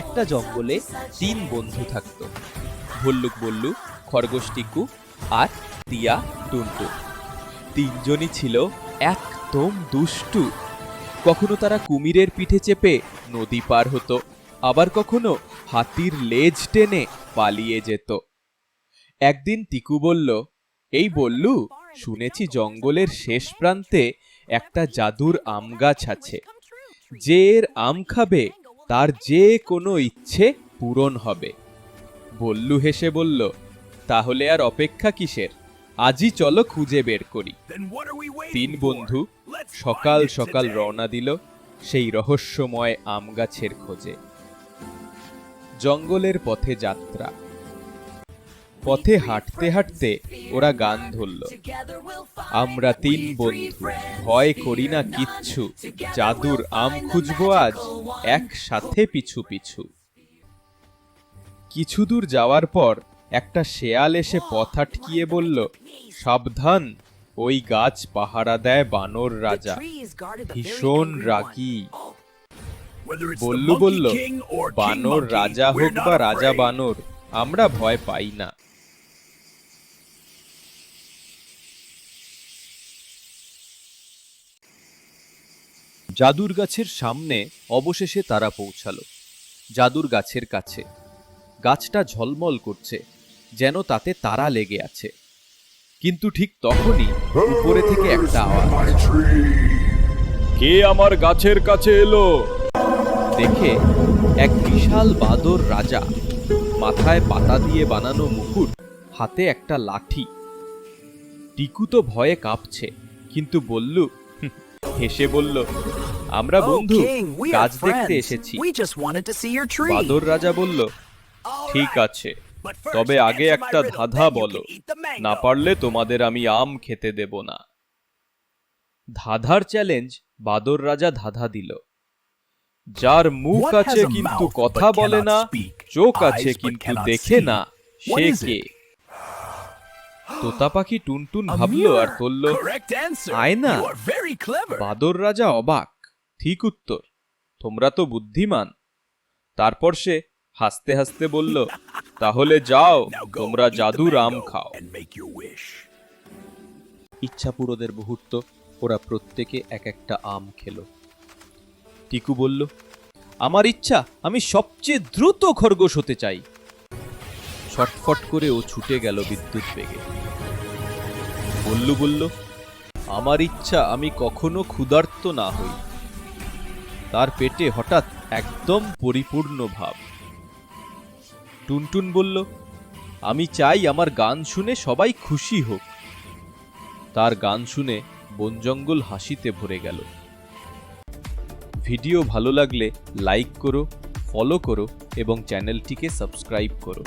একটা জঙ্গলে 3 বন্ধু থাকত, ভল্লুক বল্লু, খরগোশ টিকু আর টিয়া টুনটুন। 3জনই ছিল একদম দুষ্টু। কখনো তারা কুমিরের পিঠে চেপে নদী পার হতো, আবার কখনো হাতির লেজ টেনে পালিয়ে যেত। একদিন টিকু বলল, এই বল্লু, শুনেছি জঙ্গলের শেষ প্রান্তে একটা জাদুর আম গাছ আছে। যে এর আম খাবে তার যে কোনো ইচ্ছে পূরণ হবে। বল্লু হেসে বলল, তাহলে আর অপেক্ষা কিসের, আজই চলো খুঁজে বের করি। 3 বন্ধু সকাল সকাল রওনা দিল সেই রহস্যময় আম গাছের খোঁজে। জঙ্গলের পথে যাত্রা। পথে হাঁটতে হাঁটতে ওরা গান ধরল, আমরা 3 বন্ধু, ভয় করি না কিচ্ছু, জাদুর আম খুঁজবো আজ একসাথে পিছু পিছু। কিছু দূর যাওয়ার পর একটা শেয়াল এসে পথ আটকিয়ে বলল, সাবধান, ওই গাছ পাহারা দেয় বানর রাজা, ভীষণ রাগী। বল্লু বলল, বানর রাজা হোক বা রাজা বানর, আমরা ভয় পাই না। জাদুর গাছের সামনে অবশেষে তারা পৌঁছালো। জাদুর গাছের কাছে গাছটা ঝলমল করছে, যেন তাতে তারা লেগে আছে। কিন্তু ঠিক তখনই উপরে থেকে একটা আওয়াজ, কে আমার গাছের কাছে এলো? দেখে এক বিশাল বাদর রাজা, মাথায় পাতা দিয়ে বানানো মুকুট, হাতে একটা লাঠি। টিকু তো ভয়ে কাঁপছে, কিন্তু বল্লু হেসে বলল, আমরা বন্ধু, গাছ দেখতে এসেছি। বাদর রাজা বলল, ঠিক আছে, তবে আগে একটা ধাঁধা বলো, না পারলে তোমাদের আমি আম খেতে দেব না। ধাঁধার চ্যালেঞ্জ বাদর রাজা ধাঁধা দিল, যার মুখ আছে কিন্তু কথা বলে না, চোখ আছে কিন্তু দেখে না, সে কে? তোতা পাখি টুনটুন ভাবলো আর বলল, আয়না। বাদর রাজা অবাক, ঠিক উত্তর, তোমরা তো বুদ্ধিমান। তারপর সে হাসতে হাসতে বলল, তাহলে যাও, তোমরা জাদুর আম খাও। ইচ্ছা পূরণের মুহূর্ত, ওরা প্রত্যেকে এক একটা আম খেলো। টিকু বলল, আমার ইচ্ছা, আমি সবচেয়ে দ্রুত খরগোশ হতে চাই। ছটফট করে ও ছুটে গেল বিদ্যুৎ বেগে। বল্লু বলল, আমার ইচ্ছা, আমি কখনো ক্ষুধার্ত না হই। তার পেটে হঠাৎ একদম পরিপূর্ণ ভাব। টুনটুন বলল, আমি চাই আমার গান শুনে সবাই খুশি হোক। তার গান শুনে বনজঙ্গল হাসিতে ভরে গেল। ভিডিও ভালো লাগলে লাইক করো, ফলো করো এবং চ্যানেলটিকে সাবস্ক্রাইব করো।